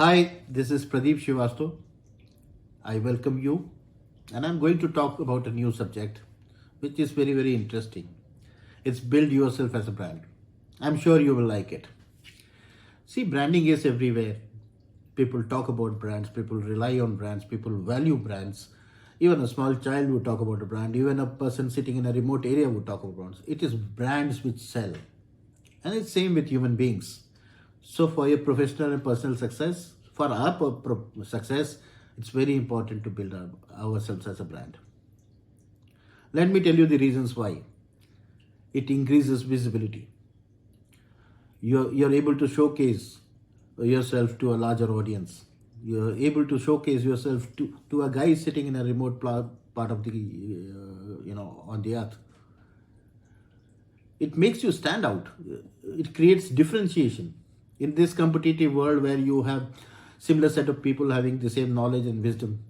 Hi, this is Pradeep Shivasto. I welcome you, and I'm going to talk about a new subject which is very, very interesting. It's build yourself as a brand. I'm sure you will like it. See, branding is everywhere. People talk about brands, people rely on brands, people value brands. Even a small child would talk about a brand, even a person sitting in a remote area would talk about brands. It is brands which sell. And it's same with human beings. So for your professional and personal success, for our success, it's very important to build ourselves as a brand. Let me tell you the reasons why. It increases visibility. You're able to showcase yourself to a larger audience. You're able to showcase yourself to a guy sitting in a remote part of the, on the earth. It makes you stand out. It creates differentiation. In this competitive world where you have similar set of people having the same knowledge and wisdom,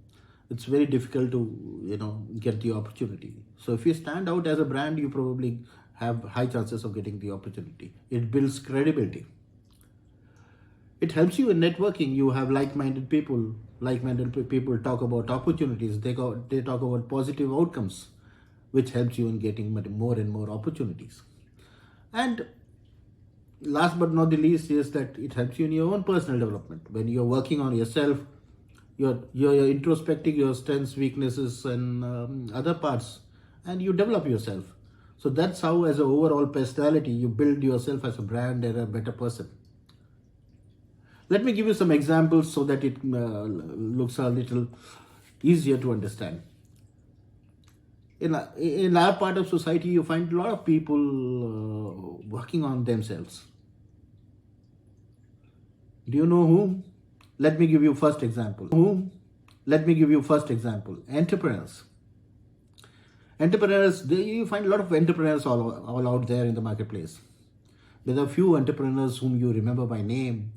it's very difficult to, get the opportunity. So if you stand out as a brand, you probably have high chances of getting the opportunity. It builds credibility. It helps you in networking. You have like-minded people. Like-minded people talk about opportunities. They talk about positive outcomes, which helps you in getting more and more opportunities. And last but not the least is that it helps you in your own personal development. When you're working on yourself, you're introspecting your strengths, weaknesses, and other parts, and you develop yourself. So that's how, as an overall personality, you build yourself as a brand and a better person. Let me give you some examples so that it looks a little easier to understand. In our part of society, you find a lot of people working on themselves. Do you know whom? Let me give you first example. Entrepreneurs. You find a lot of entrepreneurs all out there in the marketplace. There are few entrepreneurs whom you remember by name.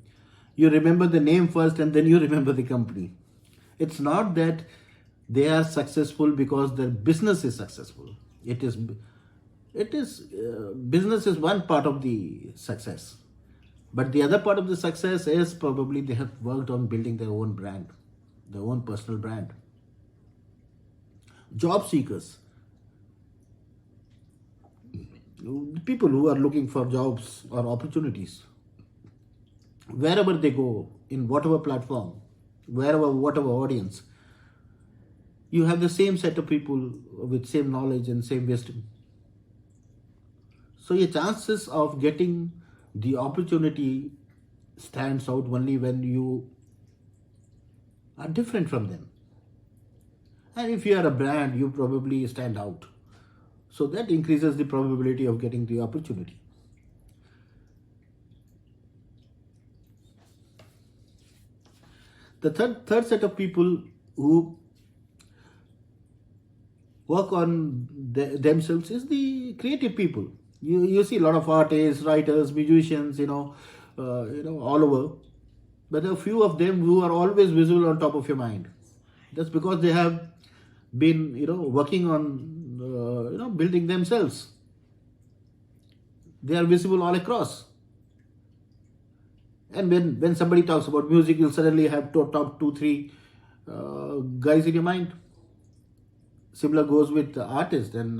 You remember the name first and then you remember the company. It's not that they are successful because their business is successful. Business is one part of the success. But the other part of the success is probably they have worked on building their own brand, their own personal brand. Job seekers. People who are looking for jobs or opportunities. Wherever they go, in whatever platform, whatever audience, you have the same set of people with same knowledge and same wisdom. So your chances of getting the opportunity stands out only when you are different from them. And if you are a brand, you probably stand out. So that increases the probability of getting the opportunity. The third set of people who work on themselves is the creative people. You see a lot of artists, writers, musicians, all over. But there are few of them who are always visible on top of your mind. That's because they have been, working on, building themselves. They are visible all across. And when somebody talks about music, you'll suddenly have top 2-3 guys in your mind. Similar goes with artists and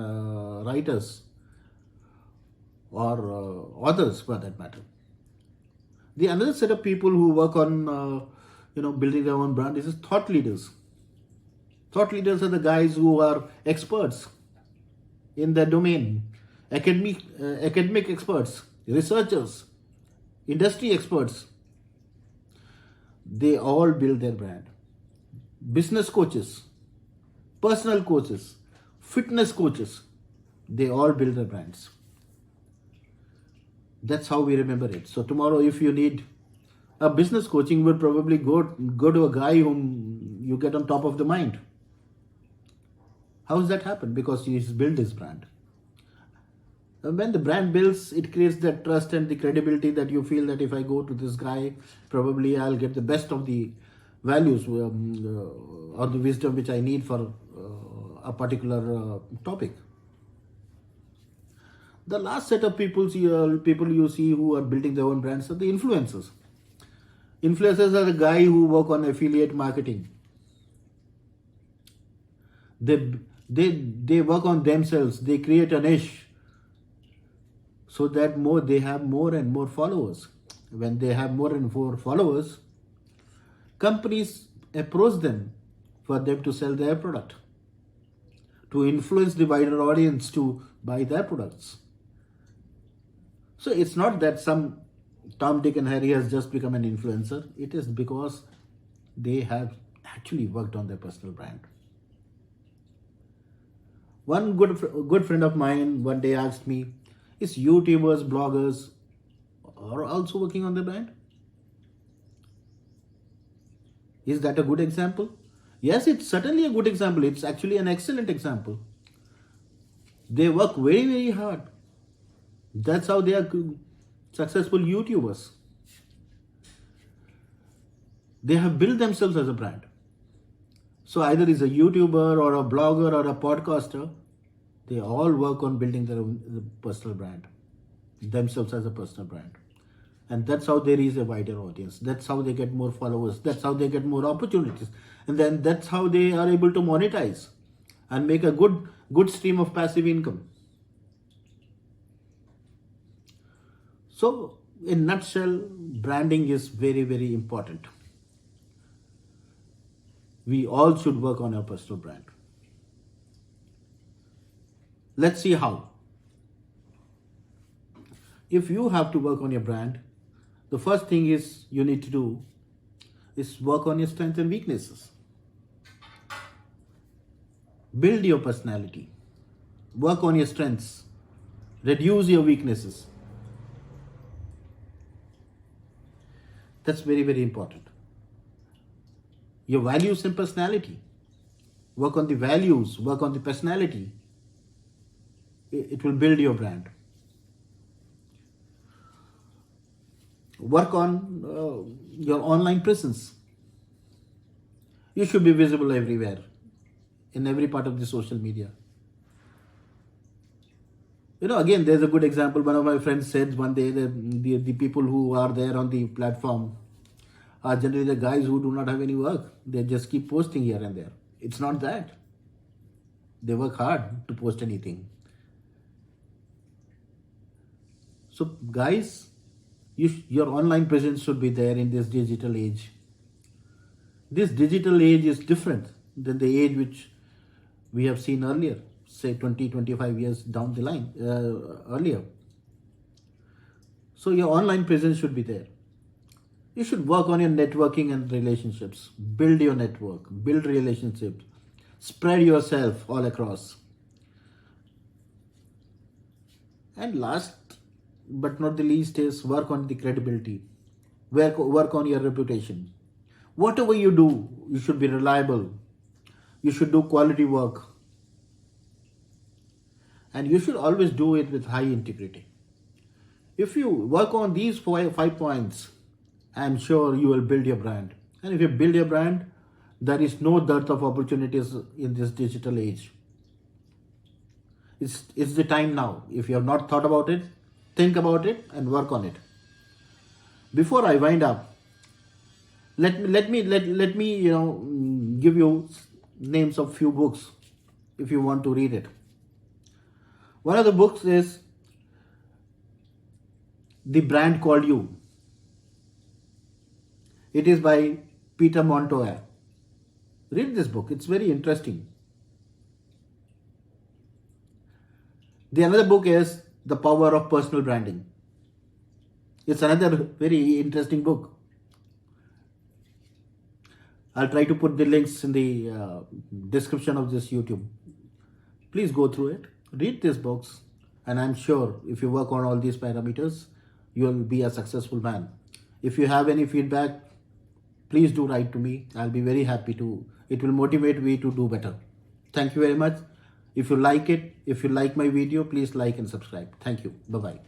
writers or authors for that matter. The another set of people who work on building their own brand is thought leaders. Thought leaders are the guys who are experts in their domain, academic experts, researchers, industry experts. They all build their brand. Business coaches, personal coaches, fitness coaches, they all build their brands. That's how we remember it. So tomorrow, if you need a business coaching, you would probably go to a guy whom you get on top of the mind. How does that happen? Because he's built his brand. And when the brand builds, it creates that trust and the credibility that you feel that if I go to this guy, probably I'll get the best of the values or the wisdom which I need for a particular topic. The last set of people you see who are building their own brands are the influencers. Influencers are the guy who work on affiliate marketing. They work on themselves. They create a niche so that they have more and more followers. When they have more and more followers, companies approach them for them to sell their product, to influence the wider audience to buy their products. So it's not that some Tom, Dick and Harry has just become an influencer. It is because they have actually worked on their personal brand. One good friend of mine one day asked me, is YouTubers, bloggers are also working on their brand? Is that a good example? Yes, it's certainly a good example. It's actually an excellent example. They work very, very hard. That's how they are successful YouTubers. They have built themselves as a brand. So either is a YouTuber or a blogger or a podcaster, they all work on building their own personal brand, themselves as a personal brand. And that's how they reach a wider audience. That's how they get more followers. That's how they get more opportunities. And then that's how they are able to monetize and make a good stream of passive income. So, in a nutshell, branding is very, very important. We all should work on our personal brand. Let's see how. If you have to work on your brand, the first thing is you need to do is work on your strengths and weaknesses. Build your personality. Work on your strengths. Reduce your weaknesses. That's very, very important. Your values and personality. Work on the values, work on the personality. It will build your brand. Work on your online presence. You should be visible everywhere, in every part of the social media. Again, there's a good example. One of my friends said one day that the people who are there on the platform are generally the guys who do not have any work. They just keep posting here and there. It's not that. They work hard to post anything. So guys, your online presence should be there in this digital age. This digital age is different than the age which we have seen earlier, say 20, 25 years down the line, earlier. So your online presence should be there. You should work on your networking and relationships. Build your network, build relationships, spread yourself all across. And last but not the least is work on the credibility. Work on your reputation. Whatever you do, you should be reliable. You should do quality work. And you should always do it with high integrity. If you work on these 5 points, I'm sure you will build your brand. And if you build your brand, there is no dearth of opportunities in this digital age. It's the time now. If you have not thought about it, think about it and work on it. Before I wind up, let me give you names of few books if you want to read it. One of the books is The Brand Called You. It is by Peter Montoya. Read this book. It's very interesting. The another book is The Power of Personal Branding. It's another very interesting book. I'll try to put the links in the description of this YouTube. Please go through it. Read these books. And I'm sure if you work on all these parameters, you will be a successful man. If you have any feedback, please do write to me. I'll be very happy to. It will motivate me to do better. Thank you very much. If you like it, if you like my video, please like and subscribe. Thank you. Bye-bye.